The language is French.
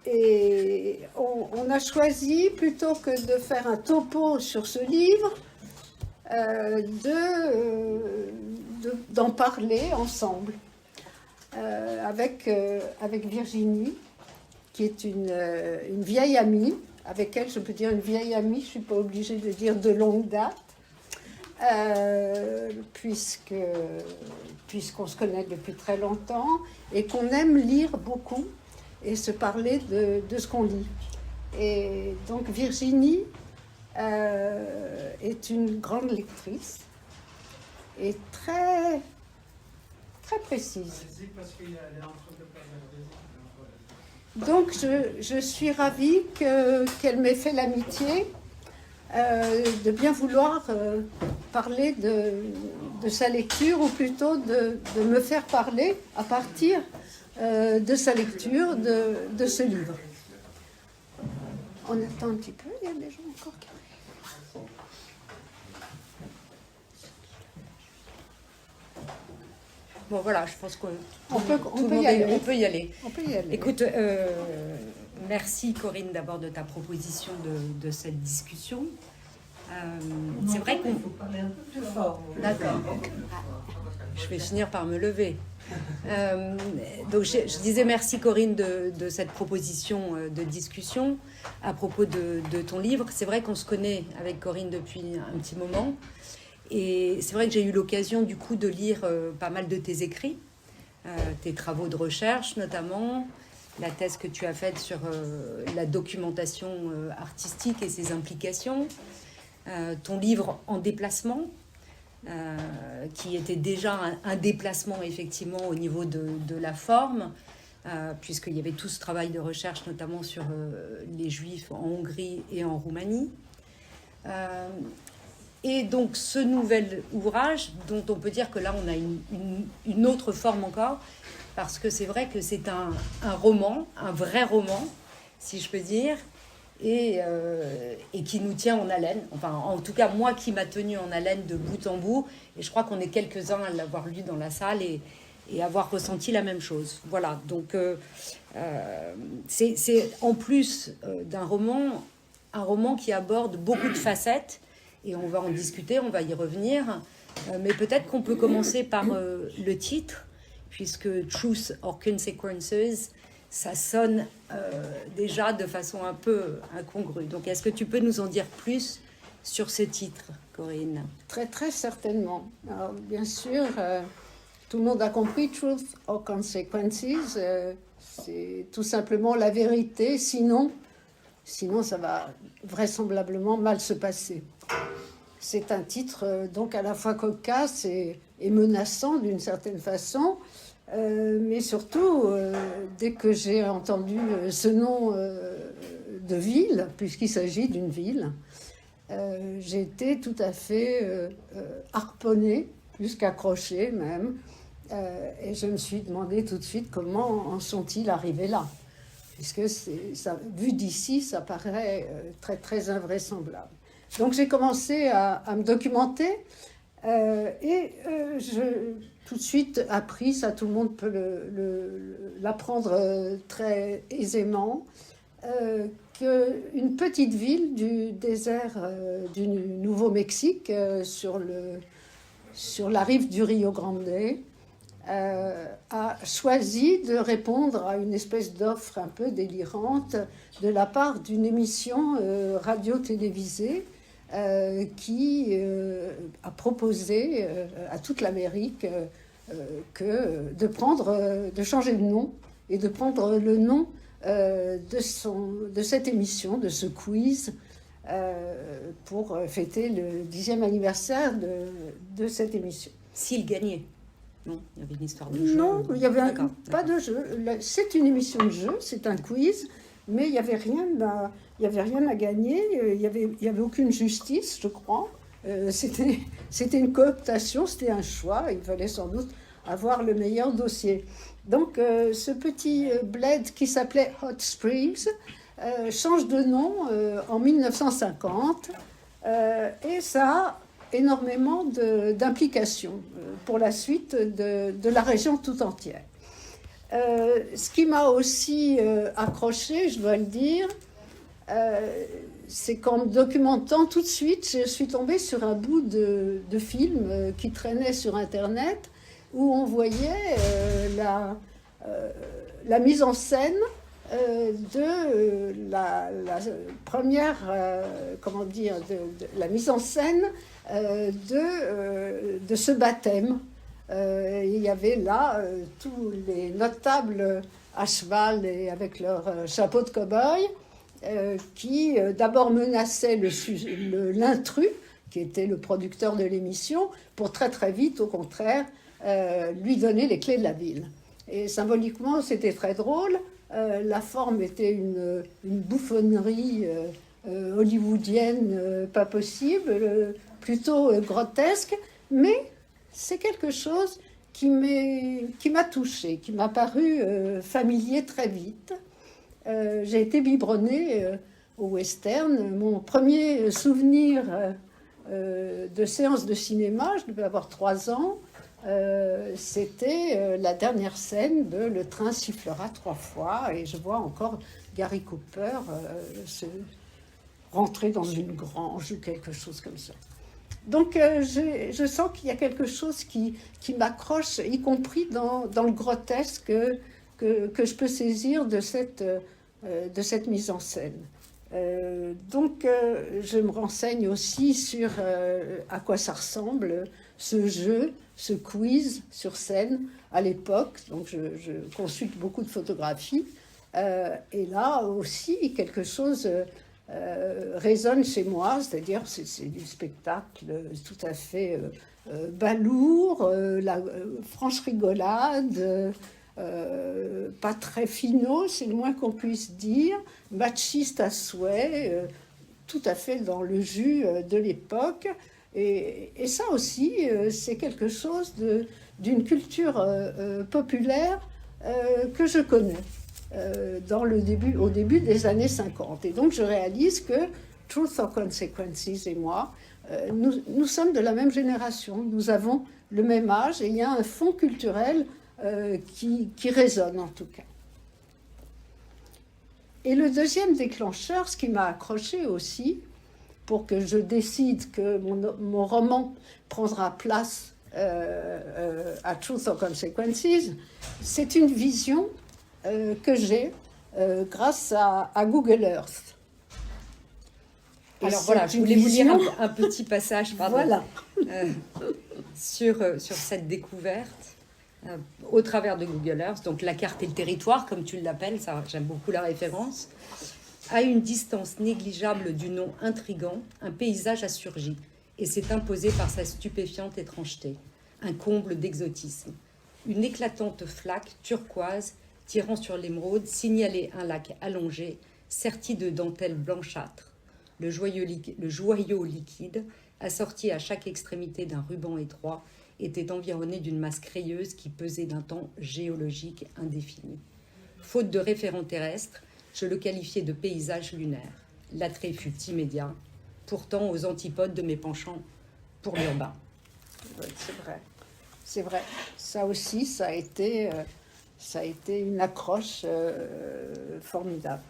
Et on a choisi, plutôt que de faire un topo sur ce livre, d'en parler ensemble avec Virginie, qui est une vieille amie, avec elle je peux dire une vieille amie, je ne suis pas obligée de dire de longue date, puisqu'on se connaît depuis très longtemps et qu'on aime lire beaucoup et se parler de ce qu'on lit. Et donc Virginie est une grande lectrice et très, très précise. Donc je suis ravie qu'elle m'ait fait l'amitié de bien vouloir parler de sa lecture, ou plutôt de me faire parler à partir de sa lecture de ce livre. On attend un petit peu, il y a des gens encore qui arrivent. Bon voilà, je pense qu'on on peut y aller. On peut y aller. On peut y aller. Écoute, merci Corinne d'abord de ta proposition de cette discussion. C'est vrai qu'on... Il faut parler un peu plus fort. D'accord. Je vais finir par me lever. Donc je disais merci Corinne de cette proposition de discussion à propos de ton livre. C'est vrai qu'on se connaît avec Corinne depuis un petit moment. Et c'est vrai que j'ai eu l'occasion du coup de lire pas mal de tes écrits, tes travaux de recherche notamment, la thèse que tu as faite sur la documentation artistique et ses implications, ton livre En déplacement, qui était déjà un déplacement effectivement au niveau de la forme, puisqu'il y avait tout ce travail de recherche notamment sur les Juifs en Hongrie et en Roumanie. Et donc ce nouvel ouvrage, dont on peut dire que là on a une autre forme encore, parce que c'est vrai que c'est un roman, un vrai roman, si je peux dire, et qui nous tient en haleine. Enfin, en tout cas, moi qui m'a tenu en haleine de bout en bout, et je crois qu'on est quelques-uns à l'avoir lu dans la salle et avoir ressenti la même chose. Voilà, donc c'est en plus d'un roman, un roman qui aborde beaucoup de facettes, et on va en discuter, on va y revenir, mais peut-être qu'on peut commencer par le titre, puisque Truth or Consequences, ça sonne déjà de façon un peu incongrue. Donc, est-ce que tu peux nous en dire plus sur ce titre, Corinne ? Très, très certainement. Alors, bien sûr, tout le monde a compris, Truth or Consequences, c'est tout simplement la vérité, sinon ça va vraisemblablement mal se passer. C'est un titre donc à la fois cocasse et menaçant d'une certaine façon, mais surtout, dès que j'ai entendu ce nom de ville, puisqu'il s'agit d'une ville, j'ai été tout à fait harponnée, plus qu'accrochée même, et je me suis demandé tout de suite comment en sont-ils arrivés là, puisque vu d'ici, ça paraît très, très invraisemblable. Donc j'ai commencé à me documenter et j'ai tout de suite appris, ça tout le monde peut l'apprendre très aisément, qu'une petite ville du désert du Nouveau-Mexique, sur la rive du Rio Grande, a choisi de répondre à une espèce d'offre un peu délirante de la part d'une émission radio-télévisée qui a proposé à toute l'Amérique de changer de nom et de prendre le nom de cette émission, de ce quiz, pour fêter le 10e anniversaire de cette émission. S'il gagnait. Non, il y avait une histoire de jeu. Non, il n'y avait pas d'accord. de jeu. C'est une émission de jeu, c'est un quiz, mais il n'y avait rien à gagner, il n'y avait aucune justice, je crois. C'était une cooptation, c'était un choix, il fallait sans doute avoir le meilleur dossier. Donc ce petit bled qui s'appelait Hot Springs change de nom en 1950 et ça a énormément d'implications pour la suite de la région tout entière. Ce qui m'a aussi accroché, je dois le dire, c'est qu'en me documentant tout de suite, je suis tombée sur un bout de film qui traînait sur Internet où on voyait la mise en scène de la première, comment dire, la mise en scène de ce baptême. Il y avait là tous les notables à cheval et avec leur chapeau de cow-boy qui d'abord menaçaient l'intrus, qui était le producteur de l'émission, pour très très vite, au contraire, lui donner les clés de la ville. Et symboliquement, c'était très drôle. La forme était une bouffonnerie hollywoodienne pas possible, plutôt grotesque, mais c'est quelque chose qui m'a touchée, qui m'a paru familier très vite. J'ai été biberonnée au western. Mon premier souvenir de séance de cinéma, je devais avoir 3 ans, c'était la dernière scène de Le train sifflera 3 fois, et je vois encore Gary Cooper se rentrer dans une grange ou quelque chose comme ça. Donc je sens qu'il y a quelque chose qui m'accroche, y compris dans le grotesque que je peux saisir de cette mise en scène. Donc je me renseigne aussi sur à quoi ça ressemble ce jeu, ce quiz sur scène à l'époque. Donc je consulte beaucoup de photographies et là aussi quelque chose résonne chez moi, c'est-à-dire c'est du spectacle tout à fait balourd, la franche rigolade, pas très finaux, c'est le moins qu'on puisse dire, machiste à souhait, tout à fait dans le jus de l'époque. Et ça aussi, c'est quelque chose d'une culture populaire que je connais au début des années 50. Et donc je réalise que Truth or Consequences et moi, nous sommes de la même génération, nous avons le même âge et il y a un fond culturel qui résonne en tout cas. Et le deuxième déclencheur, ce qui m'a accroché aussi, pour que je décide que mon roman prendra place à Truth or Consequences, c'est une vision que j'ai grâce à Google Earth. Et alors voilà, je voulais vous lire un petit passage voilà. sur cette découverte au travers de Google Earth, donc la carte et le territoire, comme tu l'appelles, ça, j'aime beaucoup la référence. À une distance négligeable du nom intrigant, un paysage a surgi et s'est imposé par sa stupéfiante étrangeté, un comble d'exotisme. Une éclatante flaque turquoise tirant sur l'émeraude signalait un lac allongé, serti de dentelles blanchâtres. Le joyau liquide, assorti à chaque extrémité d'un ruban étroit, était environné d'une masse crayeuse qui pesait d'un temps géologique indéfini. Faute de référent terrestre, je le qualifiais de paysage lunaire. L'attrait fut immédiat, pourtant aux antipodes de mes penchants pour l'urbain. Oui, c'est vrai. C'est vrai. Ça aussi, ça a été une accroche formidable.